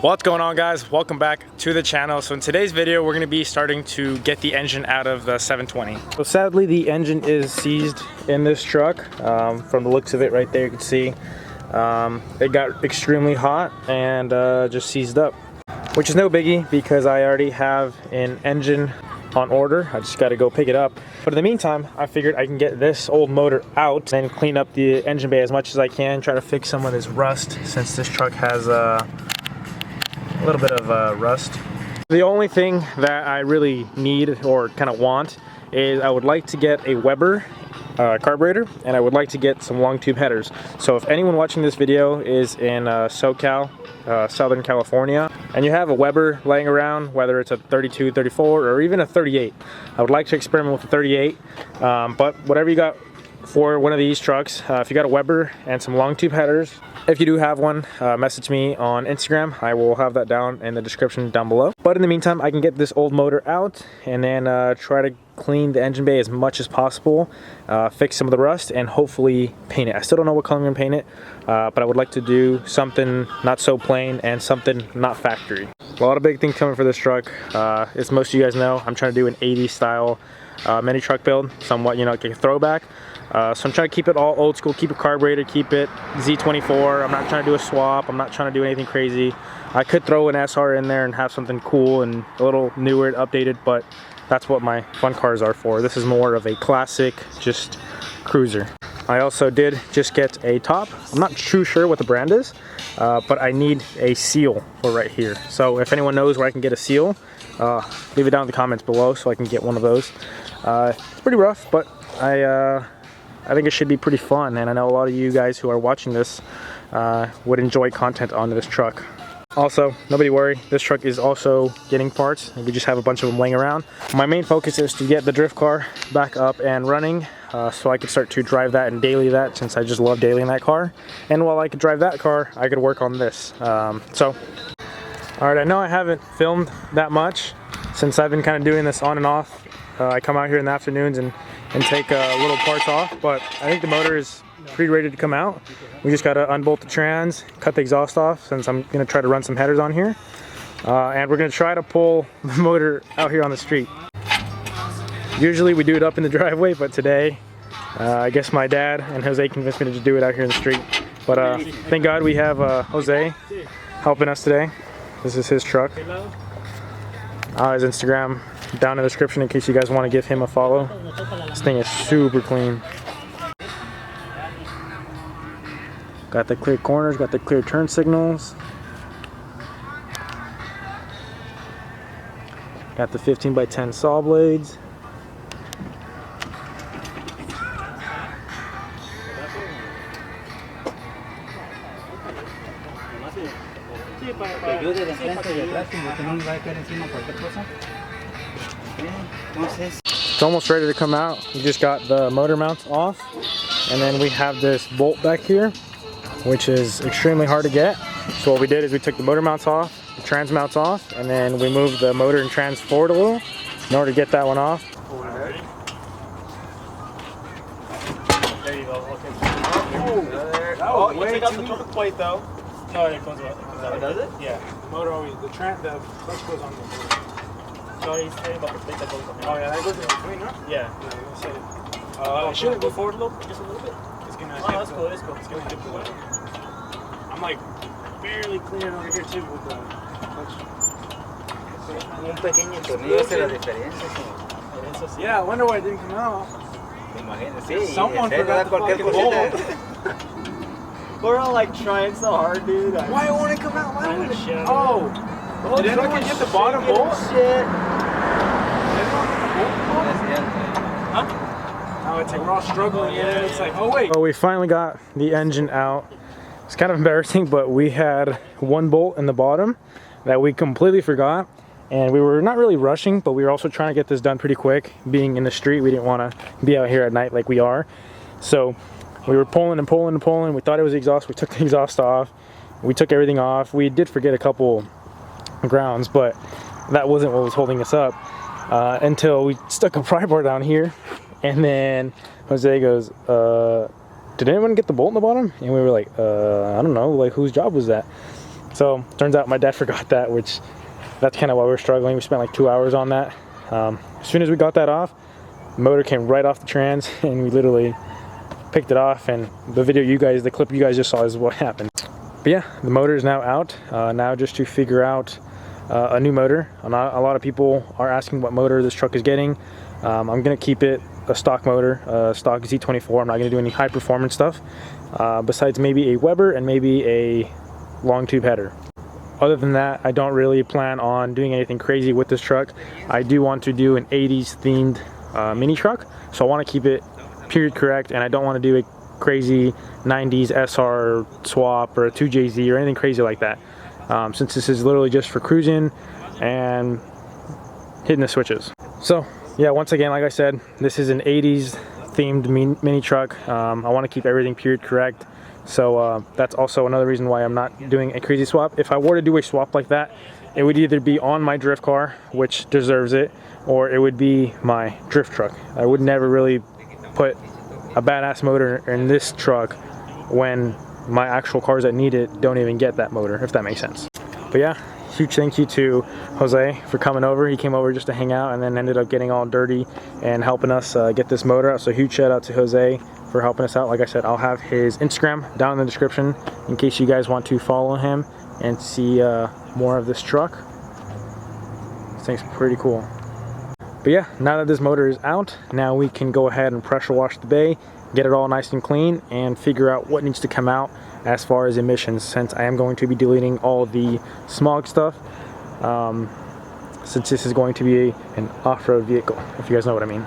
What's going on, guys? Welcome back to the channel. So in today's video we're going to be starting to get the engine out of the 720. So sadly the engine is seized in this truck. From the looks of it right there you can see it got extremely hot and just seized up, which is no biggie because I already have an engine on order. I just got to go pick it up. But in the meantime, I figured I can get this old motor out and clean up the engine bay as much as I can, try to fix some of this rust since this truck has a little bit of rust. The only thing that I really need or kind of want is I would like to get a Weber carburetor, and I would like to get some long tube headers. So if anyone watching this video is in SoCal, Southern California, and you have a Weber laying around, whether it's a 32, 34, or even a 38, I would like to experiment with a 38, but whatever you got for one of these trucks, if you got a Weber and some long tube headers, if you do have one, message me on Instagram. I will have that down in the description down below. But in the meantime, I can get this old motor out and then try to clean the engine bay as much as possible, fix some of the rust, and hopefully paint it. I still don't know what color I'm gonna paint it, but I would like to do something not so plain and something not factory. A lot of big things coming for this truck. As most of you guys know, I'm trying to do an 80s style mini truck build, somewhat, you know, like a throwback. So I'm trying to keep it all old school, keep it carbureted, keep it Z24. I'm not trying to do a swap. I'm not trying to do anything crazy. I could throw an SR in there and have something cool and a little newer and updated, but that's what my fun cars are for. This is more of a classic, just cruiser. I also did just get a top. I'm not too sure what the brand is, but I need a seal for right here. So if anyone knows where I can get a seal, leave it down in the comments below so I can get one of those. It's pretty rough, but I think it should be pretty fun, and I know a lot of you guys who are watching this would enjoy content on this truck. Also, nobody worry, this truck is also getting parts. We just have a bunch of them laying around. My main focus is to get the drift car back up and running so I could start to drive that and daily that, since I just love dailying that car. And while I could drive that car, I could work on this. Alright, I know I haven't filmed that much since I've been kind of doing this on and off. I come out here in the afternoons and take little parts off, but I think the motor is pretty ready to come out. We just got to unbolt the trans, cut the exhaust off, since I'm going to try to run some headers on here, and we're going to try to pull the motor out here on the street. Usually we do it up in the driveway, but today I guess my dad and Jose convinced me to just do it out here in the street. But thank God we have Jose helping us today. This is his truck. His Instagram down in the description in case you guys want to give him a follow. This thing is super clean. Got the clear corners, got the clear turn signals. Got the 15x10 saw blades. It's almost ready to come out. We just got the motor mounts off, and then we have this bolt back here, which is extremely hard to get. So what we did is we took the motor mounts off, the trans mounts off, and then we moved the motor and trans forward a little in order to get that one off. There you go. Okay. Oh, you take out the trunk plate though. No, it comes out. Oh, does it? Yeah. Motor always, the clutch goes on the motor. So he's saying about the plate that goes on. Oh yeah, that goes in between, huh? Yeah. Should it go forward a little, just a little bit? It's gonna. Oh, that's cool. That's cool. It's gonna dip the way. I'm like barely cleaning over here too with the clutch. Un pequeño tornillo hace la diferencia. Yeah, I wonder why it didn't come out. Imagínate, sí. Someone forgot the fucking bolt. We're all like trying so hard, dude. Why won't it come out? Why won't it? Oh, did anyone get the bottom bolt? Shit. Huh? Oh, it's like we're all struggling in it. It's like, oh wait. So we finally got the engine out. It's kind of embarrassing, but we had one bolt in the bottom that we completely forgot. And we were not really rushing, but we were also trying to get this done pretty quick. Being in the street, we didn't want to be out here at night like we are. So we were pulling and pulling and pulling. We thought it was the exhaust. We took the exhaust off. We took everything off. We did forget a couple grounds, but that wasn't what was holding us up until we stuck a pry bar down here. And then Jose goes, did anyone get the bolt in the bottom? And we were like, I don't know, like whose job was that? So turns out my dad forgot that, which that's kind of why we're struggling. We spent like 2 hours on that. As soon as we got that off, the motor came right off the trans, and we literally picked it off. And the clip you guys just saw is what happened. But yeah, the motor is now out. Now just to figure out a new motor. A lot of people are asking what motor this truck is getting. I'm gonna keep it a stock motor, stock Z24. I'm not gonna do any high performance stuff, besides maybe a Weber and maybe a long tube header. Other than that, I don't really plan on doing anything crazy with this truck. I do want to do an 80s themed mini truck, so I want to keep it period correct, and I don't want to do a crazy 90s SR swap or a 2JZ or anything crazy like that, since this is literally just for cruising and hitting the switches. So yeah, once again, like I said, this is an 80s themed mini truck. I want to keep everything period correct. So that's also another reason why I'm not doing a crazy swap. If I were to do a swap like that, it would either be on my drift car, which deserves it, or it would be my drift truck. I would never really put a badass motor in this truck when my actual cars that need it don't even get that motor, if that makes sense. But yeah, huge thank you to Jose for coming over. He came over just to hang out and then ended up getting all dirty and helping us get this motor out. So huge shout out to Jose for helping us out. Like I said, I'll have his Instagram down in the description in case you guys want to follow him and see more of this truck. This thing's pretty cool. But yeah, now that this motor is out, now we can go ahead and pressure wash the bay, get it all nice and clean, and figure out what needs to come out as far as emissions, since I am going to be deleting all the smog stuff, since this is going to be an off-road vehicle, if you guys know what I mean.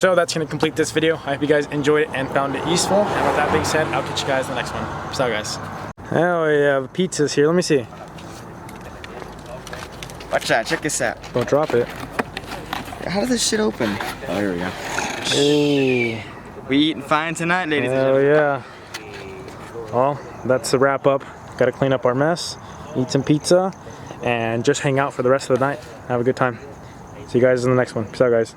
So that's going to complete this video. I hope you guys enjoyed it and found it useful. And with that being said, I'll catch you guys in the next one. Peace out, guys. Oh, we have pizzas here. Let me see. Watch that, check this out. Don't drop it. How does this shit open? Oh, here we go. Oh. We eating fine tonight, ladies and Oh, gentlemen. yeah. Well, that's the wrap up. Got to clean up our mess, eat some pizza, and just hang out for the rest of the night. Have a good time. See you guys in the next one. Peace out, guys.